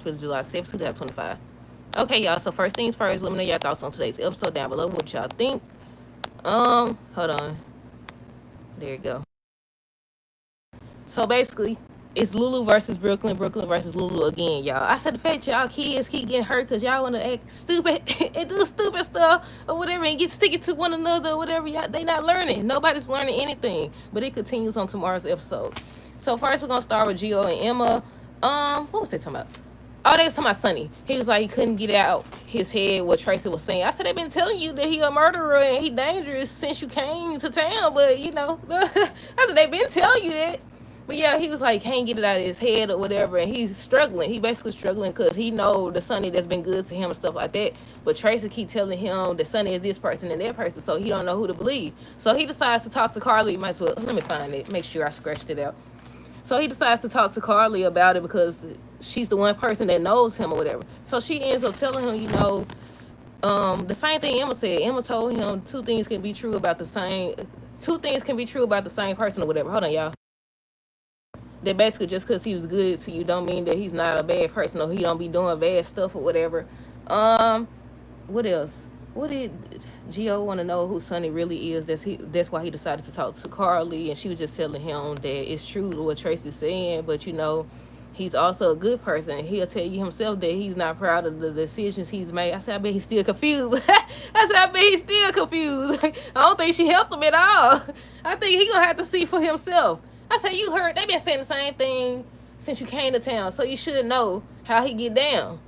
for July 7th, 2025. Okay, y'all. So first things first, let me know your thoughts on today's episode down below. What y'all think? Hold on. There you go. So basically, it's Lulu versus Brooklyn, Brooklyn versus Lulu again, y'all. I said the fact y'all kids keep getting hurt because y'all want to act stupid and do stupid stuff or whatever and get sticky to one another or whatever. Y'all, they not learning. Nobody's learning anything. But it continues on tomorrow's episode. So first we're gonna start with Gio and Emma. What was they talking about? Oh, they was talking about Sonny. He was like he couldn't get out his head what Tracy was saying. I said they've been telling you that he a murderer and he dangerous since you came to town, but you know, I said they've been telling you that. But yeah, he was like can't get it out of his head or whatever, and he's struggling. He basically struggling because he know the Sonny that's been good to him and stuff like that. But Tracy keep telling him that Sonny is this person and that person, so he don't know who to believe. So he decides to talk to Carly. Might as well let me find it. Make sure I scratched it out. So he decides to talk to Carly about it because she's the one person that knows him or whatever. So she ends up telling him, you know, the same thing Emma said. Emma told him two things can be true about the same person or whatever. Hold on, y'all. That basically just because he was good to you don't mean that he's not a bad person or he don't be doing bad stuff or whatever. What else? What did Gio want to know who Sonny really is? That's why he decided to talk to Carly, and she was just telling him that it's true what Tracy's saying, but you know, he's also a good person. He'll tell you himself that he's not proud of the decisions he's made. I said, I bet he's still confused. I said, I bet he's still confused. I don't think she helped him at all. I think he gonna have to see for himself. I said, you heard, they been saying the same thing since you came to town, so you should know how he get down.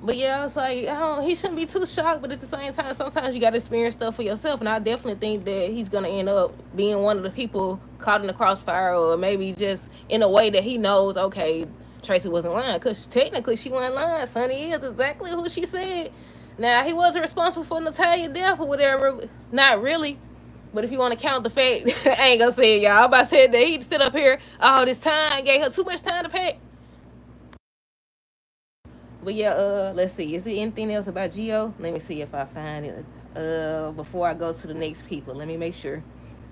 But yeah, I was like, he shouldn't be too shocked, but at the same time, sometimes you got to experience stuff for yourself. And I definitely think that he's going to end up being one of the people caught in the crossfire, or maybe just in a way that he knows, okay, Tracy wasn't lying. Because technically, she wasn't lying. Sonny is exactly who she said. Now, he wasn't responsible for Natalia's death or whatever. Not really. But if you want to count the fact, I ain't going to say it, y'all. I'm about to say that he sit up here all this time, gave her too much time to pack. But yeah, let's see. Is there anything else about Gio? Let me see if I find it. Before I go to the next people, let me make sure.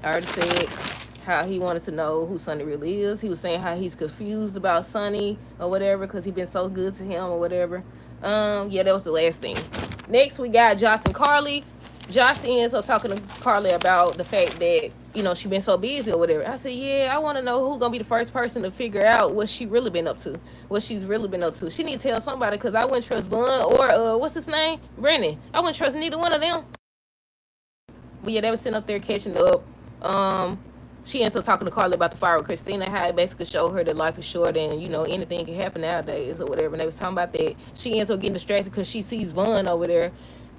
I already said how he wanted to know who Sonny really is. He was saying how he's confused about Sonny or whatever because he's been so good to him or whatever. Yeah, that was the last thing. Next, we got Josh and Carly. Josh ends up talking to Carly about the fact that, you know, she been so busy or whatever. I said, yeah, I want to know who's going to be the first person to figure out what she really been up to. What she's really been up to. She need to tell somebody because I wouldn't trust Bun or, what's his name? Brennan. I wouldn't trust neither one of them. But yeah, they were sitting up there catching up. She ends up talking to Carly about the fire with Christina, how it basically showed her that life is short and, you know, anything can happen nowadays or whatever. And they was talking about that. She ends up getting distracted because she sees Vaughn over there.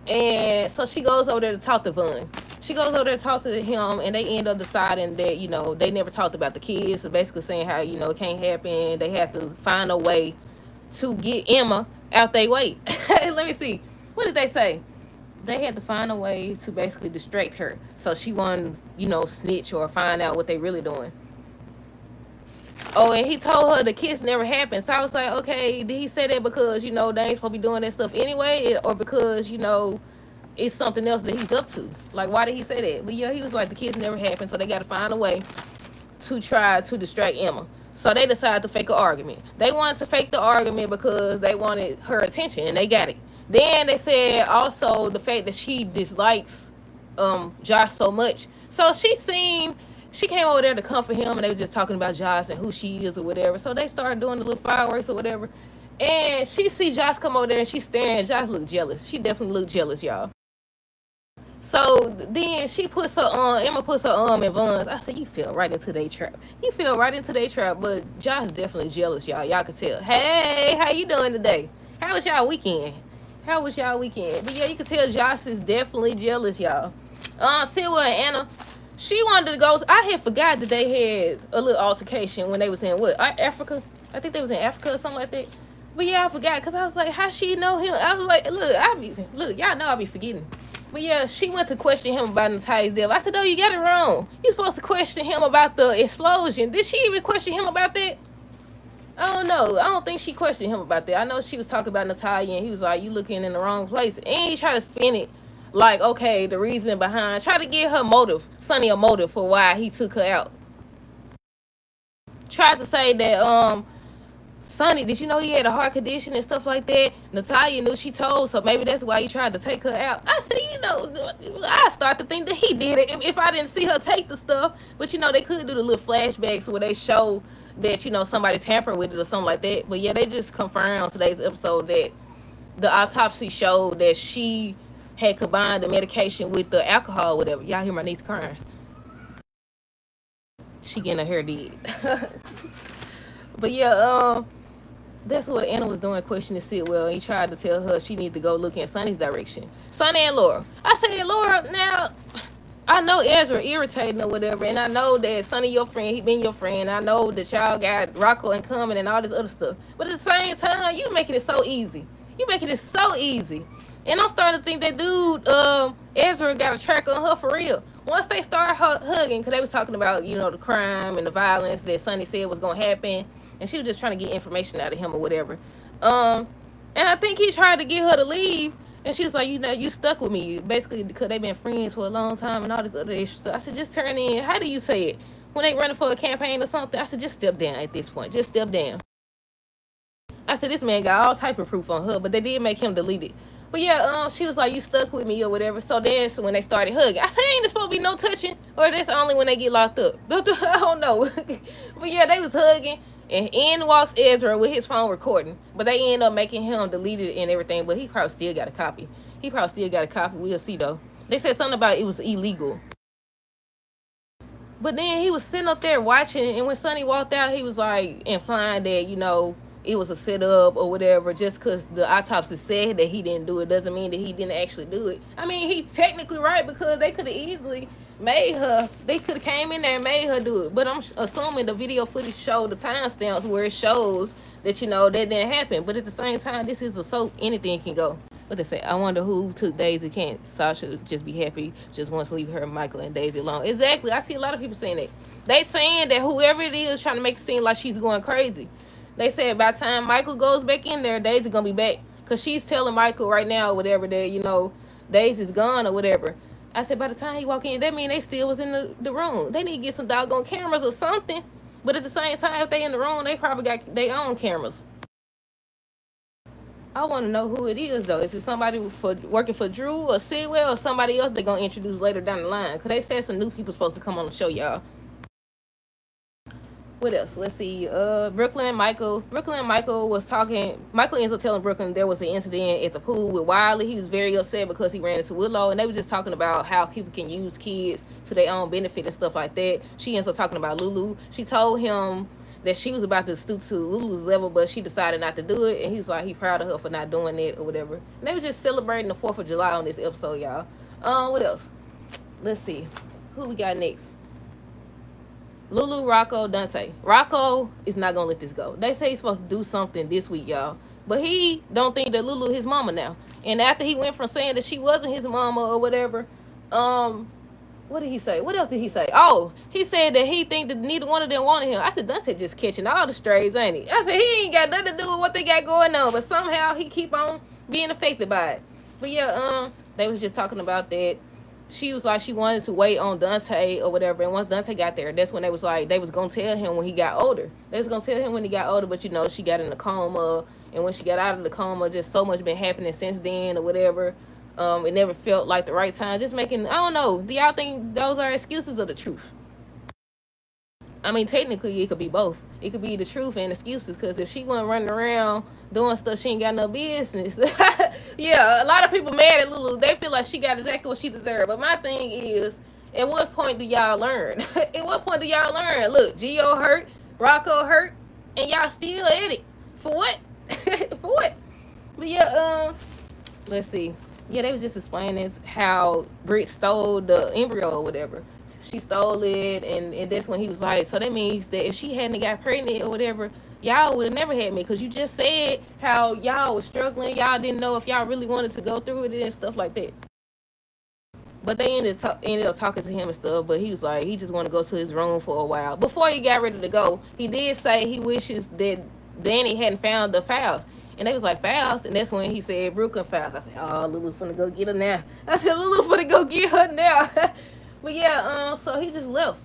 And so she goes over there to talk to Vaughn. She goes over there to talk to him, and they end up deciding that, you know, they never talked about the kids. So basically saying how, you know, it can't happen. They have to find a way to get Emma out their way. Let me see. What did they say? They had to find a way to basically distract her. So she wouldn't, you know, snitch or find out what they really doing. Oh, and he told her the kiss never happened. So I was like, okay, did he say that because, you know, they ain't supposed to be doing that stuff anyway? Or because, you know, it's something else that he's up to? Like, why did he say that? But yeah, he was like, the kiss never happened. So they got to find a way to try to distract Emma. So they decided to fake an argument. They wanted to fake the argument because they wanted her attention, and they got it. Then they said also the fact that she dislikes Josh so much. So she came over there to comfort him, and they were just talking about Josh and who she is or whatever. So they started doing the little fireworks or whatever. And she see Josh come over there, and she's staring. Josh looked jealous. She definitely looked jealous, y'all. So then she puts her arm, Emma puts her arm in Von's. I said, you fell right into their trap. You fell right into their trap. But Josh definitely jealous, y'all. Y'all can tell. Hey, how you doing today? How was y'all weekend? But yeah, you can tell Josh is definitely jealous, y'all. Silva and Anna, she wanted to go. I had forgot that they had a little altercation when they was in what, Africa? I think they was in Africa or something like that. But yeah, I forgot because I was like, how she know him? I was like, look, y'all know I be forgetting. But yeah, she went to question him about Natalia's death. I said, no, you got it wrong. You supposed to question him about the explosion. Did she even question him about that? I don't know. I don't think she questioned him about that. I know she was talking about Natalia, and he was like, you looking in the wrong place. And he tried to spin it like, okay, the reason behind, try to get her motive, Sonny a motive for why he took her out. Tried to say that Sonny, did you know he had a heart condition and stuff like that? Natalia knew, she told, so maybe that's why he tried to take her out. I said, I start to think that he did it if I didn't see her take the stuff. But, they could do the little flashbacks where they show that, somebody tampered with it or something like that. But, yeah, they just confirmed on today's episode that the autopsy showed that she had combined the medication with the alcohol or whatever. Y'all hear my niece crying. She getting her hair did. But, yeah, that's what Anna was doing, questioning Sidwell. He tried to tell her she needed to go look in Sonny's direction. Sonny and Laura. I said, Laura, now, I know Ezra irritating or whatever, and I know that Sonny your friend, he been your friend. I know that y'all got Rocco and Common and all this other stuff. But at the same time, you making it so easy. You making it so easy. And I'm starting to think that dude, Ezra, got a track on her for real. Once they start hugging, because they was talking about, the crime and the violence that Sonny said was going to happen, and she was just trying to get information out of him or whatever. And I think he tried to get her to leave, and she was like, you stuck with me. Basically, because they've been friends for a long time and all this other issue stuff. I said, just turn in. How do you say it? When they running for a campaign or something? I said, just step down at this point. Just step down. I said, this man got all type of proof on her, but they did make him delete it. But yeah, she was like, you stuck with me or whatever. So then when they started hugging, I said, ain't supposed to be no touching, or that's only when they get locked up. I don't know. But yeah, they was hugging, and in walks Ezra with his phone recording. But they end up making him delete it and everything, but he probably still got a copy. We'll see though. They said something about it was illegal. But then he was sitting up there watching, and when Sonny walked out, he was like implying that, it was a setup or whatever. Just because the autopsy said that he didn't do it doesn't mean that he didn't actually do it. I mean, he's technically right, because they could have easily made her, they could have came in there and made her do it. But I'm assuming the video footage showed the timestamps where it shows that, that didn't happen. But at the same time, this is a soap, anything can go. What they say, I wonder who took Daisy. Can't Sasha just be happy, just wants to leave her, Michael, and Daisy alone? Exactly. I see a lot of people saying that. They saying that whoever it is trying to make it seem like she's going crazy. They said by the time Michael goes back in there, Daisy gonna be back, because she's telling Michael right now, whatever, that Daisy's gone or whatever. I said by the time he walk in, that mean they still was in the room. They need to get some doggone cameras or something. But at the same time, if they in the room, they probably got their own cameras. I want to know who it is, though. Is it somebody working for Drew or Sidwell, or somebody else they're going to introduce later down the line? Because they said some new people supposed to come on the show, y'all. What else? Let's see. Brooklyn and Michael. Was talking. Michael ends up telling Brooklyn there was an incident at the pool with Wiley. He was very upset because he ran into Willow, and they were just talking about how people can use kids to their own benefit and stuff like that. She ends up talking about Lulu. She told him that she was about to stoop to Lulu's level, but she decided not to do it, and he's like, he proud of her for not doing it or whatever. And they were just celebrating the 4th of July on this episode, y'all. What else? Let's see. Who we got next? Lulu, Rocco, Dante. Rocco is not gonna let this go. They say he's supposed to do something this week, y'all, but he don't think that Lulu his mama now. And after he went from saying that she wasn't his mama or whatever, what did he say? What else did he say? Oh, he said that he think that neither one of them wanted him. I said, Dante just catching all the strays, ain't he? I said, he ain't got nothing to do with what they got going on, but somehow he keep on being affected by it. But yeah, they was just talking about that. She was like, she wanted to wait on Dante or whatever, and once Dante got there, that's when they was like, they was gonna tell him when he got older. They was gonna tell him when he got older, but she got in a coma, and when she got out of the coma, just so much been happening since then or whatever. It never felt like the right time. Just making, I don't know. Do y'all think those are excuses or the truth? I mean, technically, it could be both. It could be the truth and excuses, because if she wasn't running around doing stuff she ain't got no business. Yeah, a lot of people mad at Lulu. They feel like she got exactly what she deserved. But my thing is, at what point do y'all learn? At what point do y'all learn? Look, Gio hurt, Rocco hurt, and y'all still at it. For what? For what? But yeah, let's see. Yeah, they was just explaining how Britt stole the embryo or whatever. She stole it, and that's when he was like, so that means that if she hadn't got pregnant or whatever, y'all would have never had me, because you just said how y'all was struggling. Y'all didn't know if y'all really wanted to go through with it and stuff like that. But they ended up talking to him and stuff, but he was like, he just want to go to his room for a while. Before he got ready to go, he did say he wishes that Danny hadn't found the files. And they was like, files? And that's when he said Brooklyn files. I said, oh, Lulu finna go get her now. I said, Lulu finna go get her now. But yeah, so he just left.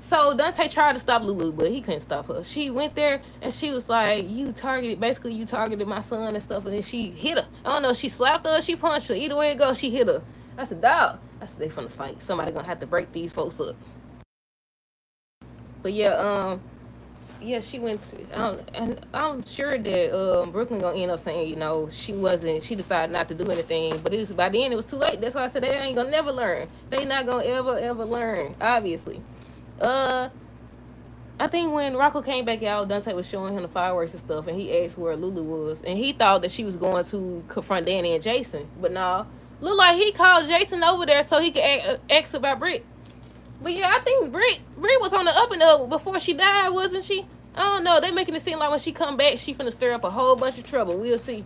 So Dante tried to stop Lulu, but he couldn't stop her. She went there and she was like, you targeted my son and stuff, and then she hit her. I don't know, she slapped her, she punched her. Either way it goes, she hit her. I said, dog. I said, they finna fight. Somebody gonna have to break these folks up. But yeah, she went to, and I'm sure that Brooklyn gonna end up saying, she decided not to do anything, but it was by then it was too late. That's why I said they ain't gonna never learn. They not gonna ever learn, obviously. I think when Rocco came back out, Dante was showing him the fireworks and stuff, and he asked where Lulu was, and he thought that she was going to confront Danny and Jason, but nah, look like he called Jason over there so he could ask about Britt. But yeah, I think Britt was on the up and up before she died, wasn't she? I don't know. They making it seem like when she come back, she finna stir up a whole bunch of trouble. We'll see.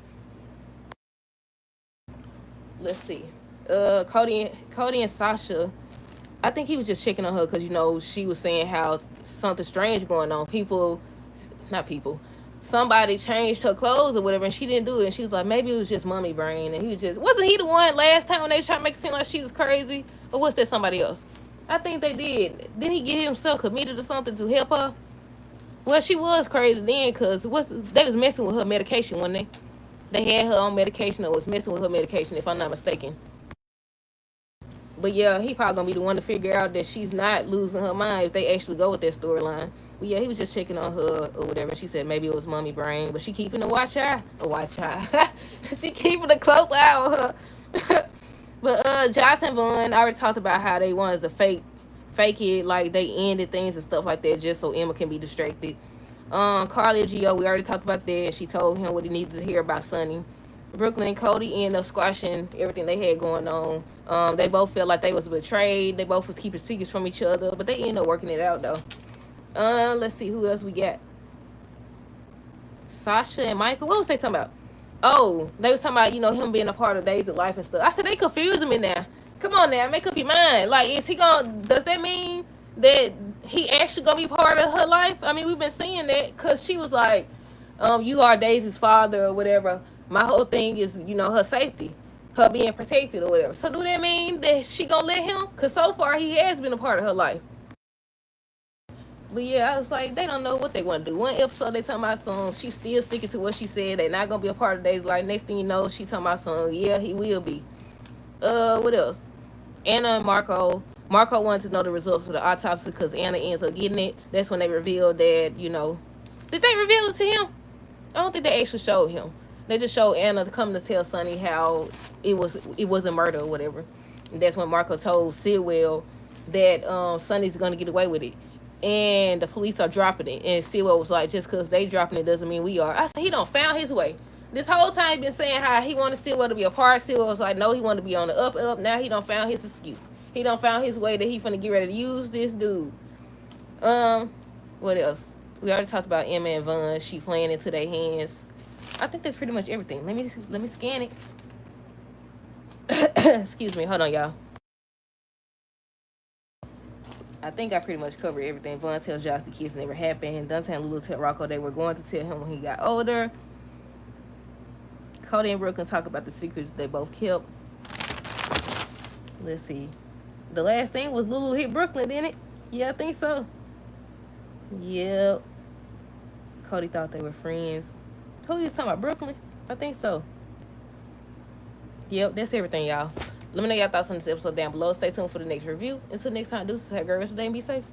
Let's see. Cody and Sasha. I think he was just checking on her because she was saying how something strange going on. Somebody changed her clothes or whatever, and she didn't do it. And she was like, maybe it was just mommy brain. And wasn't he the one last time when they tried to make it seem like she was crazy, or was that somebody else? I think they did. Didn't he get himself committed or something to help her? Well, she was crazy then because they was messing with her medication, wasn't they? They had her on medication or was messing with her medication, if I'm not mistaken. But yeah, he probably gonna be the one to figure out that she's not losing her mind if they actually go with that storyline. But yeah, he was just checking on her or whatever. She said maybe it was mommy brain, but she keeping a watch eye. She keeping a close eye on her. But Josh and Vaughn, I already talked about how they wanted to fake it, like they ended things and stuff like that just so Emma can be distracted. Carly and Gio, we already talked about that. She told him what he needed to hear about Sonny. Brooklyn and Cody ended up squashing everything they had going on. They both felt like they was betrayed. They both was keeping secrets from each other, but they ended up working it out though. Let's see who else we got. Sasha and Michael. What was they talking about? Oh, they was talking about him being a part of Days of Life and stuff. I said they confusing me now. Come on now, make up your mind. Like, does that mean that he actually gonna be part of her life? I mean, we've been seeing that because she was like, you are Daisy's father or whatever. My whole thing is, her safety, her being protected or whatever. So do that mean that she gonna let him? Because so far he has been a part of her life. But yeah, I was like, they don't know what they want to do. One episode they talking about some, she's still sticking to what she said. They're not gonna be a part of Days Life. Next thing you know, she talking about some, yeah, he will be. What else? Anna and Marco. Marco wanted to know the results of the autopsy because Anna ends up getting it. That's when they revealed that, did they reveal it to him? I don't think they actually showed him. They just showed Anna coming to tell Sonny how it wasn't murder or whatever. And that's when Marco told Stilwell that Sonny's gonna get away with it. And the police are dropping it. And Stilwell was like, just because they dropping it doesn't mean we are. I said, he don't found his way. This whole time he been saying how he wanted Stilwell to be a part. Stilwell was like, no, he wanted to be on the up. Now he don't found his excuse. He don't found his way that he finna get ready to use this dude. What else? We already talked about Emma and Vaughn. She playing into their hands. I think that's pretty much everything. Let me scan it. Excuse me. Hold on, y'all. I think I pretty much covered everything. Vaughn tells Josh the kids never happened. Dante and Lulu tell Rocco they were going to tell him when he got older. Cody and Brooklyn talk about the secrets they both kept. Let's see. The last thing was Lulu hit Brooklyn, didn't it? Yeah, I think so. Yep. Cody thought they were friends. Who you talking about? Brooklyn? I think so. Yep, that's everything, y'all. Let me know your thoughts on this episode down below. Stay tuned for the next review. Until next time, deuces. Have a great rest of the day and be safe.